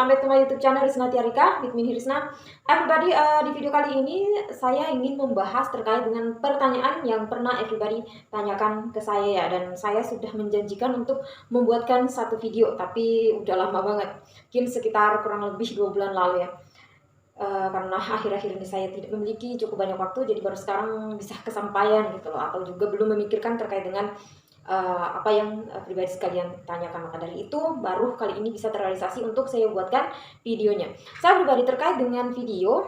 welcome back to my YouTube channel Risna Tiarika with me Risna. Everybody, di video kali ini saya ingin membahas terkait dengan pertanyaan yang pernah everybody tanyakan ke saya ya, dan saya sudah menjanjikan untuk membuatkan satu video, tapi udah lama banget, mungkin sekitar kurang lebih 2 bulan lalu ya. Karena akhir-akhir ini saya tidak memiliki cukup banyak waktu, jadi baru sekarang bisa kesampaian gitu loh, atau juga belum memikirkan terkait dengan apa yang pribadi sekalian tanyakan. Maka dari itu baru kali ini bisa terrealisasi untuk saya buatkan videonya. Saya pribadi terkait dengan video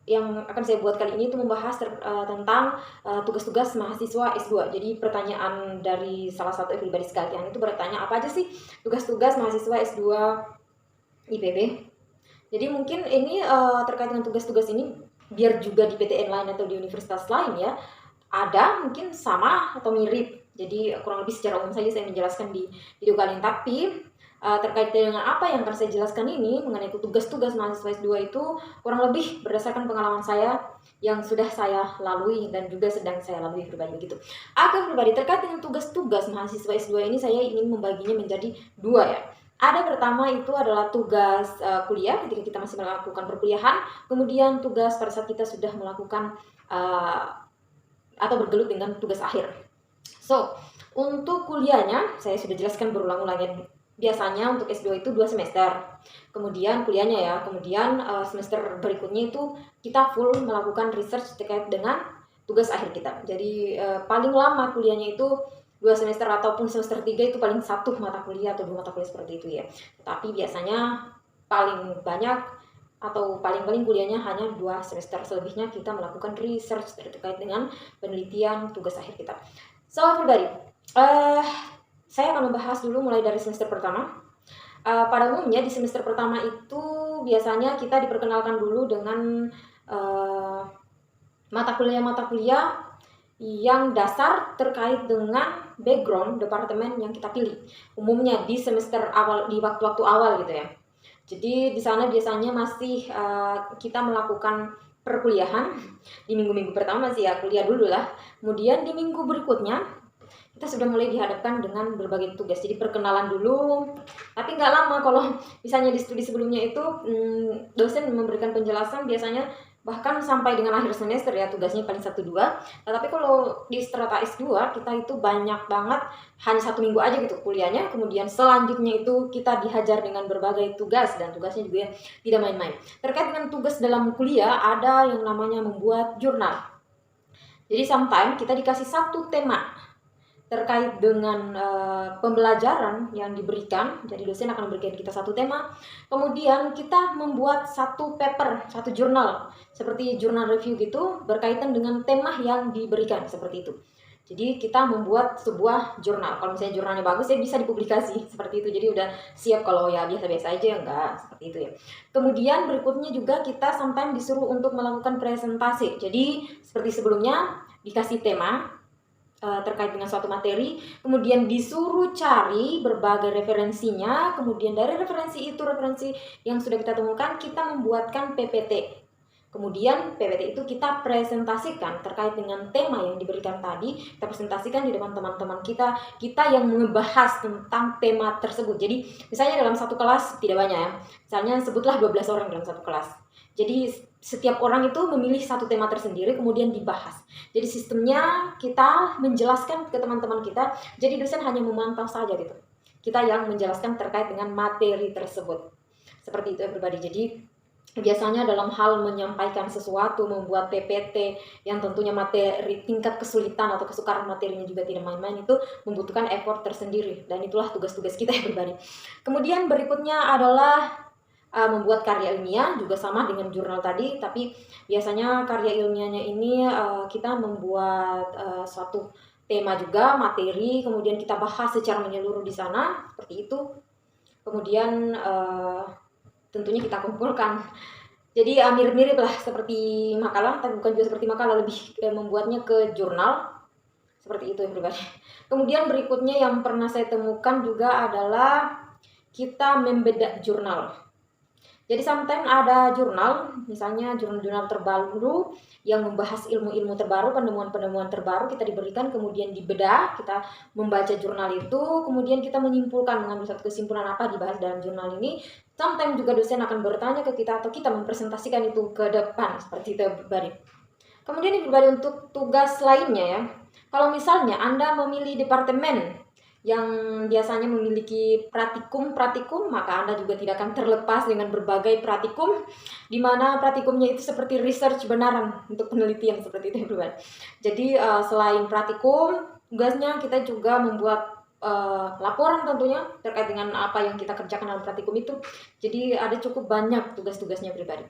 yang akan saya buat kali ini itu membahas tentang tugas-tugas mahasiswa S2. Jadi pertanyaan dari salah satu pribadi sekalian itu bertanya, apa aja sih tugas-tugas mahasiswa S2 IPB? Jadi mungkin ini terkait dengan tugas-tugas ini, biar juga di PTN lain atau di universitas lain ya, ada mungkin sama atau mirip. Jadi kurang lebih secara umum saja saya menjelaskan di video kali ini. Tapi terkait dengan apa yang akan saya jelaskan ini mengenai tugas-tugas mahasiswa S2 itu kurang lebih berdasarkan pengalaman saya yang sudah saya lalui dan juga sedang saya lalui pribadi begitu. Agak pribadi terkait dengan tugas-tugas mahasiswa S2 ini, saya ingin membaginya menjadi dua ya. Ada pertama itu adalah tugas kuliah ketika kita masih melakukan perkuliahan, kemudian tugas pada saat kita sudah melakukan atau bergelut dengan tugas akhir. So, untuk kuliahnya saya sudah jelaskan berulang-ulang ya. Biasanya untuk S2 itu 2 semester. Kemudian kuliahnya ya, kemudian semester berikutnya itu kita full melakukan research terkait dengan tugas akhir kita. Jadi paling lama kuliahnya itu 2 semester ataupun semester 3 itu paling 1 mata kuliah atau 2 mata kuliah seperti itu ya. Tapi biasanya paling banyak atau paling kuliahnya hanya 2 semester, selebihnya kita melakukan research terkait dengan penelitian tugas akhir kita. So everybody, saya akan membahas dulu mulai dari semester pertama. Pada umumnya di semester pertama itu biasanya kita diperkenalkan dulu dengan mata kuliah yang dasar terkait dengan background departemen yang kita pilih. Umumnya di semester awal, di waktu-waktu awal gitu ya. Jadi di sana biasanya masih kita melakukan perkuliahan. Di minggu-minggu pertama sih ya kuliah dulu lah. Kemudian di minggu berikutnya kita sudah mulai dihadapkan dengan berbagai tugas. Jadi perkenalan dulu. Tapi nggak lama kalau misalnya di studi sebelumnya itu dosen memberikan penjelasan biasanya bahkan sampai dengan akhir semester ya, tugasnya paling 1-2. Tapi kalau di strata S2 kita itu banyak banget, hanya 1 minggu aja gitu kuliahnya. Kemudian selanjutnya itu kita dihajar dengan berbagai tugas, dan tugasnya juga tidak main-main. Terkait dengan tugas dalam kuliah ada yang namanya membuat jurnal. Jadi sometimes kita dikasih 1 tema terkait dengan pembelajaran yang diberikan. Jadi dosen akan memberikan kita 1 tema, kemudian kita membuat 1 paper, 1 jurnal, seperti jurnal review gitu, berkaitan dengan tema yang diberikan, seperti itu. Jadi kita membuat sebuah jurnal. Kalau misalnya jurnalnya bagus ya bisa dipublikasi, seperti itu. Jadi udah siap. Kalau ya biasa-biasa aja ya enggak, seperti itu ya. Kemudian berikutnya juga kita sometimes disuruh untuk melakukan presentasi. Jadi seperti sebelumnya dikasih tema terkait dengan suatu materi, kemudian disuruh cari berbagai referensinya, kemudian dari referensi yang sudah kita temukan, kita membuatkan PPT. Kemudian PPT itu kita presentasikan terkait dengan tema yang diberikan tadi, kita presentasikan di depan teman-teman kita yang membahas tentang tema tersebut. Jadi misalnya dalam satu kelas tidak banyak ya, misalnya sebutlah 12 orang dalam satu kelas. Jadi setiap orang itu memilih 1 tema tersendiri kemudian dibahas. Jadi sistemnya kita menjelaskan ke teman-teman kita, jadi dosen hanya memantau saja gitu. Kita yang menjelaskan terkait dengan materi tersebut. Seperti itu ya pribadi. Jadi biasanya dalam hal menyampaikan sesuatu, membuat PPT yang tentunya materi, tingkat kesulitan atau kesukaran materinya juga tidak main-main, itu membutuhkan effort tersendiri. Dan itulah tugas-tugas kita ya pribadi. Kemudian berikutnya adalah membuat karya ilmiah, juga sama dengan jurnal tadi, tapi biasanya karya ilmiahnya ini kita membuat suatu tema juga, materi, kemudian kita bahas secara menyeluruh di sana, seperti itu. Kemudian tentunya kita kumpulkan. Jadi mirip-mirip lah seperti makalah, tapi bukan juga seperti makalah, lebih membuatnya ke jurnal, seperti itu ya pribadi. Kemudian berikutnya yang pernah saya temukan juga adalah kita membedah jurnal. Jadi sometimes ada jurnal, misalnya jurnal-jurnal terbaru yang membahas ilmu-ilmu terbaru, penemuan-penemuan terbaru kita diberikan, kemudian dibedah, kita membaca jurnal itu, kemudian kita menyimpulkan, mengambil satu kesimpulan apa dibahas dalam jurnal ini. Sometimes juga dosen akan bertanya ke kita atau kita mempresentasikan itu ke depan, seperti itu everybody. Kemudian everybody untuk tugas lainnya ya. Kalau misalnya Anda memilih departemen yang biasanya memiliki praktikum, maka Anda juga tidak akan terlepas dengan berbagai praktikum, di mana praktikumnya itu seperti research benaran untuk penelitian seperti itu, everyone. Jadi selain praktikum, tugasnya kita juga membuat laporan tentunya terkait dengan apa yang kita kerjakan dalam praktikum itu. Jadi ada cukup banyak tugas-tugasnya pribadi.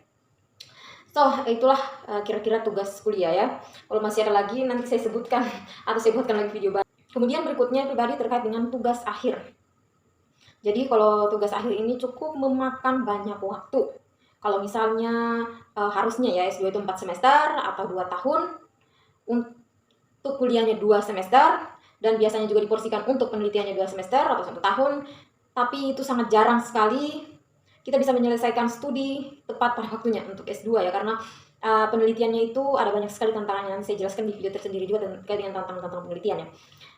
So, itulah kira-kira tugas kuliah ya. Kalau masih ada lagi nanti saya sebutkan atau saya buatkan lagi video baru. Kemudian berikutnya pribadi terkait dengan tugas akhir. Jadi kalau tugas akhir ini cukup memakan banyak waktu. Kalau misalnya harusnya ya S2 itu 4 semester atau 2 tahun, untuk kuliahnya 2 semester, dan biasanya juga diporsikan untuk penelitiannya 2 semester atau 1 tahun, tapi itu sangat jarang sekali kita bisa menyelesaikan studi tepat pada waktunya untuk S2 ya, karena penelitiannya itu ada banyak sekali tantangannya. Nanti saya jelaskan di video tersendiri juga terkait dengan tantangan penelitiannya.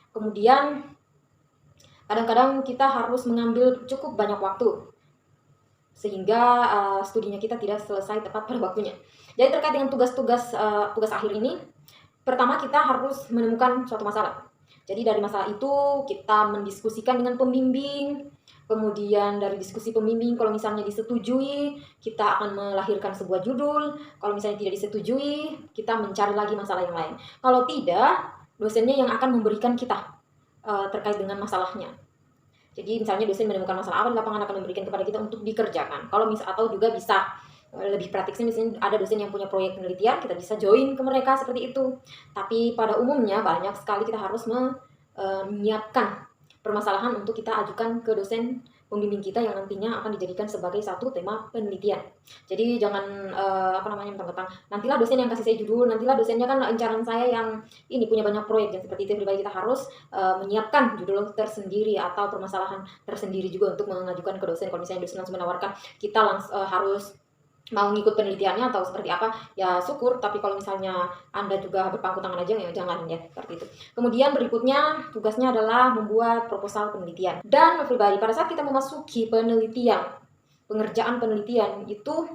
Kemudian kadang-kadang kita harus mengambil cukup banyak waktu sehingga studinya kita tidak selesai tepat pada waktunya. Jadi terkait dengan tugas-tugas akhir ini, pertama kita harus menemukan suatu masalah. Jadi dari masalah itu kita mendiskusikan dengan pembimbing. Kemudian dari diskusi pembimbing, kalau misalnya disetujui, kita akan melahirkan sebuah judul. Kalau misalnya tidak disetujui, kita mencari lagi masalah yang lain. Kalau tidak, dosennya yang akan memberikan kita terkait dengan masalahnya. Jadi misalnya dosen menemukan masalah apa di lapangan, akan memberikan kepada kita untuk dikerjakan. Kalau atau juga bisa lebih praktisnya, misalnya ada dosen yang punya proyek penelitian, kita bisa join ke mereka seperti itu. Tapi pada umumnya banyak sekali kita harus menyiapkan permasalahan untuk kita ajukan ke dosen pembimbing kita yang nantinya akan dijadikan sebagai satu tema penelitian. Jadi jangan mentang-mentang nantilah dosen yang kasih saya judul, nantilah dosennya kan incaran saya yang ini punya banyak proyek, dan seperti itu pribadi kita harus menyiapkan judul tersendiri atau permasalahan tersendiri juga untuk mengajukan ke dosen. Kalau misalnya dosen langsung menawarkan kita harus mau ngikut penelitiannya atau seperti apa, ya syukur. Tapi kalau misalnya Anda juga berpangku tangan aja, ya jangan ya, seperti itu. Kemudian berikutnya tugasnya adalah membuat proposal penelitian. Dan pribadi pada saat kita memasuki penelitian, pengerjaan penelitian itu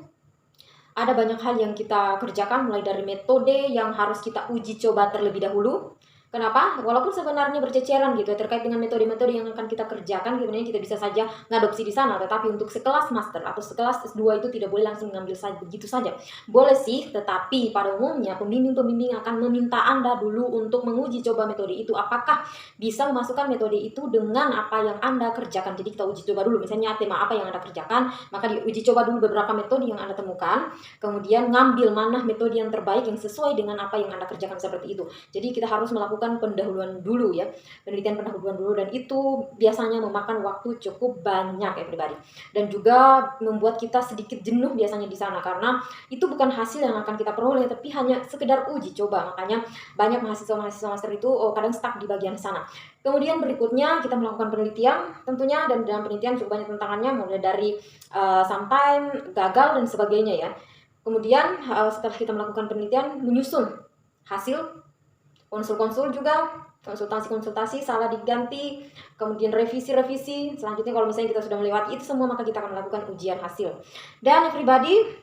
ada banyak hal yang kita kerjakan, mulai dari metode yang harus kita uji coba terlebih dahulu. Kenapa? Walaupun sebenarnya berceceran gitu ya, terkait dengan metode-metode yang akan kita kerjakan, sebenarnya kita bisa saja ngadopsi di sana, tetapi untuk sekelas master atau sekelas S2 itu tidak boleh langsung mengambil begitu saja. Boleh sih, tetapi pada umumnya pembimbing-pembimbing akan meminta Anda dulu untuk menguji coba metode itu, apakah bisa memasukkan metode itu dengan apa yang Anda kerjakan. Jadi kita uji coba dulu, misalnya tema apa yang Anda kerjakan, maka diuji coba dulu beberapa metode yang Anda temukan, kemudian ngambil mana metode yang terbaik yang sesuai dengan apa yang Anda kerjakan, seperti itu. Jadi kita harus melakukan pendahuluan dulu ya, penelitian pendahuluan dulu, dan itu biasanya memakan waktu cukup banyak ya pribadi, dan juga membuat kita sedikit jenuh biasanya di sana, karena itu bukan hasil yang akan kita peroleh, tapi hanya sekedar uji coba. Makanya banyak mahasiswa master itu kadang stuck di bagian sana. Kemudian berikutnya kita melakukan penelitian tentunya, dan dalam penelitian cukup banyak tantangannya, mulai dari sometimes gagal dan sebagainya ya. Kemudian setelah kita melakukan penelitian, menyusun hasil, konsul-konsul juga, konsultasi-konsultasi, salah diganti, kemudian revisi-revisi. Selanjutnya kalau misalnya kita sudah melewati itu semua, maka kita akan melakukan ujian hasil. Dan everybody,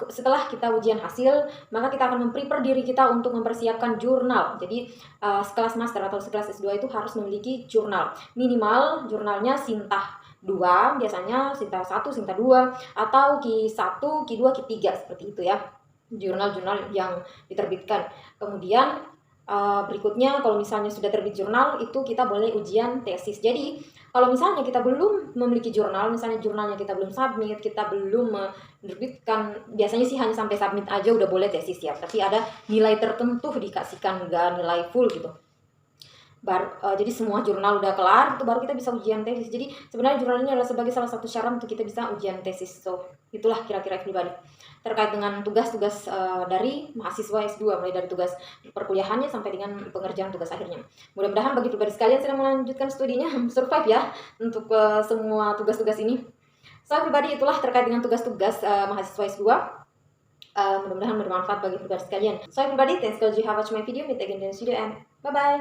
setelah kita ujian hasil, maka kita akan memprepare diri kita untuk mempersiapkan jurnal. Jadi sekelas master atau sekelas S2 itu harus memiliki jurnal. Minimal jurnalnya Sintah 2, biasanya Sintah 1, Sintah 2, atau Q1, Q2, Q3, seperti itu ya, jurnal-jurnal yang diterbitkan. Kemudian berikutnya kalau misalnya sudah terbit jurnal, itu kita boleh ujian tesis. Jadi kalau misalnya kita belum memiliki jurnal, misalnya jurnalnya kita belum submit, kita belum menerbitkan, biasanya sih hanya sampai submit aja udah boleh tesis ya, tapi ada nilai tertentu dikasihkan, nggak nilai full gitu. Jadi semua jurnal udah kelar, itu baru kita bisa ujian tesis. Jadi sebenarnya jurnal ini adalah sebagai salah satu syarat untuk kita bisa ujian tesis. So itulah kira-kira pribadi terkait dengan tugas-tugas dari mahasiswa S2, mulai dari tugas perkuliahannya sampai dengan pengerjaan tugas akhirnya. Mudah-mudahan bagi pribadi sekalian sedang melanjutkan studinya survive ya untuk semua tugas-tugas ini. Saya pribadi itulah terkait dengan tugas-tugas mahasiswa S2. Mudah-mudahan bermanfaat bagi pribadi sekalian. Saya pribadi, thanks for you have watched my video. Meet again in the video and bye-bye.